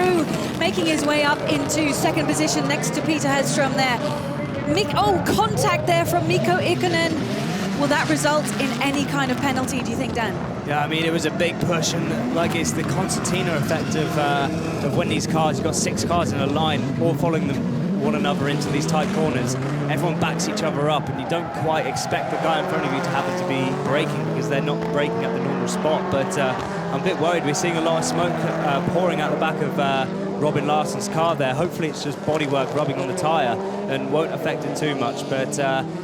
through, making his way up into second position next to Peter Hedström there. Contact there from Mikko Ikonen. Will that result in any kind of penalty, do you think, Dan? Yeah, I mean, it was a big push, and like it's the concertina effect of when these cars, you've got 6 cars in a line, all following one another into these tight corners. Everyone backs each other up, and you don't quite expect the guy in front of you to happen to be braking, because they're not braking at the normal spot. But I'm a bit worried. We're seeing a lot of smoke pouring out the back of Robin Larsson's car there. Hopefully it's just bodywork rubbing on the tyre and won't affect it too much. But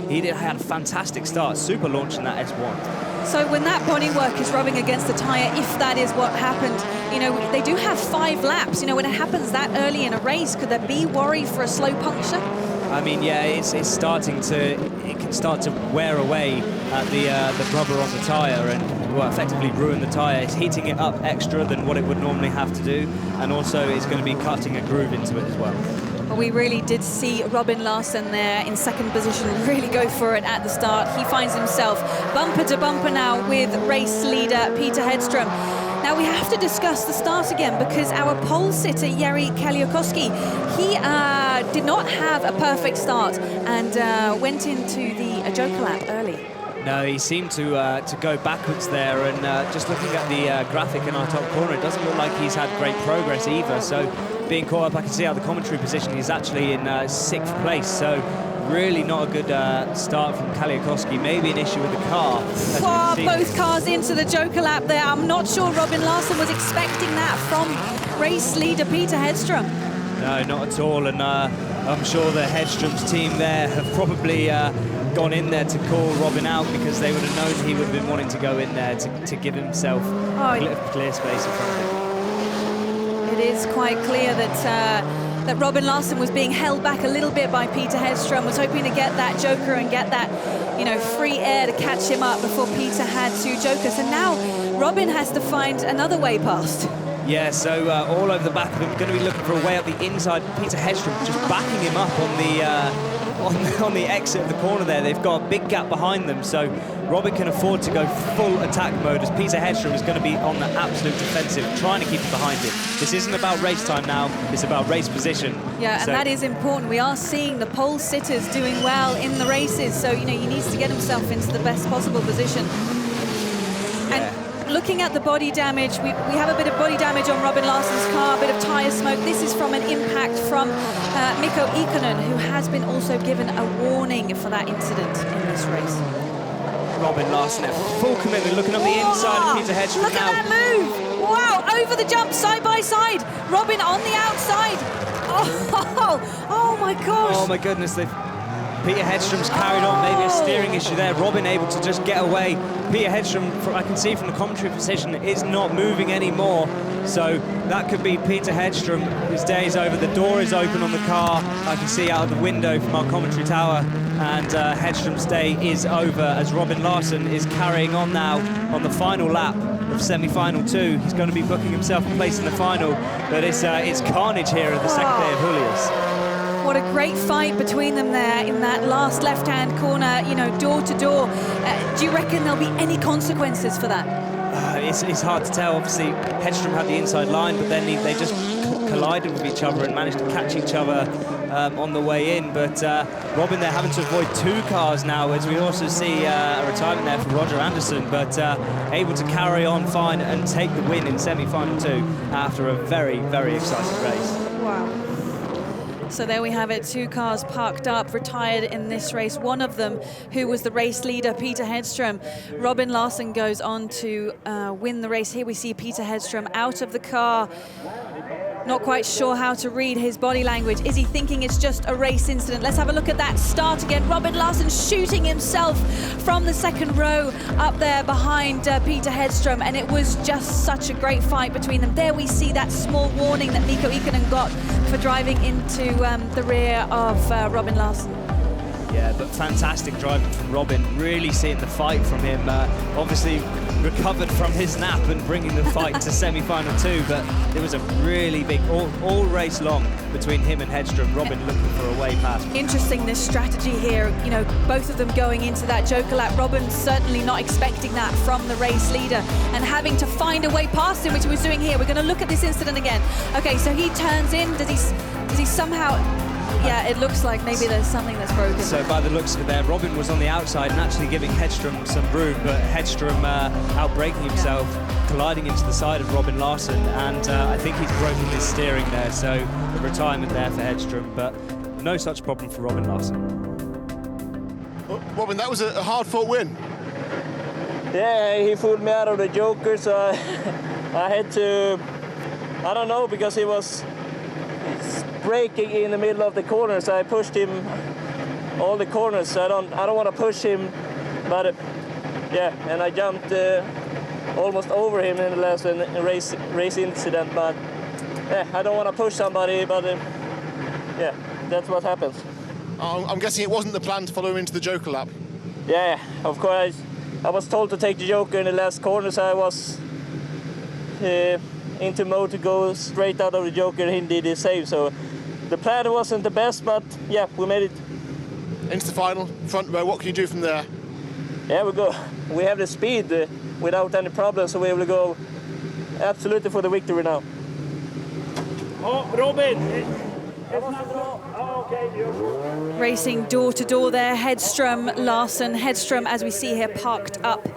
he had a fantastic start, super launch in that S1. So when that bodywork is rubbing against the tyre, if that is what happened, you know, they do have 5 laps. You know, when it happens that early in a race, could there be worry for a slow puncture? I mean, yeah, it can start to wear away at the rubber on the tyre and, well, effectively ruin the tyre. It's heating it up extra than what it would normally have to do, and also it's going to be cutting a groove into it as well. Well, we really did see Robin Larsson there in second position really go for it at the start. He finds himself bumper to bumper now with race leader Peter Hedström. Now we have to discuss the start again, because our pole sitter Jari Kaliakowski, he did not have a perfect start and went into the Joker lap early. No, he seemed to go backwards there, and just looking at the graphic in our top corner, it doesn't look like he's had great progress either. So being caught up, I can see out the commentary position, he's actually in 6th place. So really not a good start from Kaliakowski. Maybe an issue with the car. Both cars into the Joker lap there. I'm not sure Robin Larsson was expecting that from race leader Peter Hedström. No, not at all. And I'm sure the Hedström's team there have probably gone in there to call Robin out, because they would have known he would have been wanting to go in there to give himself clear space in front of him. It is quite clear that Robin Larsson was being held back a little bit by Peter Hedström, was hoping to get that Joker and get that, you know, free air to catch him up before Peter had 2 Jokers. And now Robin has to find another way past. Yeah, so all over the back of him, going to be looking for a way up the inside. Peter Hedström just backing him up on the exit of the corner there. They've got a big gap behind them, so Robin can afford to go full attack mode, as Peter Hedström is going to be on the absolute defensive, trying to keep it behind him. This isn't about race time now, it's about race position. Yeah, and that is important. We are seeing the pole sitters doing well in the races, so, you know, he needs to get himself into the best possible position. Yeah. And looking at the body damage, we have a bit of body damage on Robin Larsson's car, a bit of tyre smoke. This is from an impact from Mikko Ikonen, who has been also given a warning for that incident in this race. Robin Larsson at full commitment, looking on the inside of Peter Hedström. Look at that move! Wow, over the jump, side by side. Robin on the outside. Oh my gosh. Oh my goodness, Peter Hedström's carried on, maybe a steering issue there. Robin able to just get away. Peter Hedström, I can see from the commentary position, is not moving anymore. So that could be Peter Hedström. His day is over. The door is open on the car. I can see out of the window from our commentary tower. And Hedström's day is over, as Robin Larsson is carrying on now on the final lap of semi-final 2. He's going to be booking himself a place in the final. But it's carnage here at the second day of Julius. What a great fight between them there in that last left-hand corner, you know, door to door. Do you reckon there'll be any consequences for that? It's hard to tell. Obviously, Hedström had the inside line, but then they just collided with each other and managed to catch each other on the way in. But Robin there having to avoid 2 cars now, as we also see a retirement there for Roger Anderson, but able to carry on fine and take the win in semi-final 2 after a very, very exciting race. Wow. So there we have it, 2 cars parked up, retired in this race. One of them, who was the race leader, Peter Hedström. Robin Larsson goes on to win the race. Here we see Peter Hedström out of the car. Not quite sure how to read his body language. Is he thinking it's just a race incident? Let's have a look at that start again. Robin Larsson shooting himself from the second row up there behind Peter Hedström, and it was just such a great fight between them. There we see that small warning that Mikko Ikonen got for driving into the rear of Robin Larsson. Yeah, but fantastic driving from Robin, really seeing the fight from him. Obviously recovered from his nap and bringing the fight to semi-final 2, but it was a really big, all race long between him and Hedstrom. Robin looking for a way past. Interesting, this strategy here, you know, both of them going into that Joker lap. Robin certainly not expecting that from the race leader and having to find a way past him, which he was doing here. We're going to look at this incident again. Okay, so he turns in, does he somehow... Yeah, it looks like maybe there's something that's broken. So by the looks of it there, Robin was on the outside and actually giving Hedstrom some room, but Hedstrom outbraking himself, colliding into the side of Robin Larsson, and I think he's broken his steering there, so a retirement there for Hedstrom, but no such problem for Robin Larsson. Well, Robin, that was a hard-fought win. Yeah, he fooled me out of the Joker, so I had to, I don't know, because he was braking in the middle of the corner, so I pushed him all the corners. So I don't want to push him, but yeah, and I jumped almost over him in the last race incident. But yeah, I don't want to push somebody, but yeah, that's what happens. I'm guessing it wasn't the plan to follow him into the Joker lap. Yeah, of course. I was told to take the Joker in the last corner, so I was into mode to go straight out of the Joker, and he did the same. So the plan wasn't the best, but yeah, we made it. Into the final, front row, what can you do from there? Yeah, we have the speed without any problems, so we will go absolutely for the victory now. Oh, Robin! Racing door to door there, Hedstrom, Larsson. Hedstrom, as we see here, parked up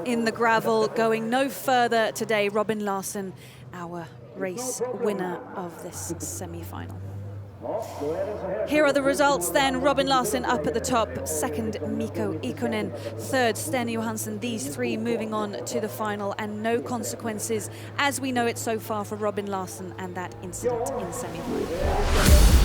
in the gravel, going no further today. Robin Larsson, our race winner of this semi-final. Here are the results then. Robin Larsson up at the top, second Mikko Ikonen, third Sten Johansson. These three moving on to the final, and no consequences as we know it so far for Robin Larsson and that incident in semi-final.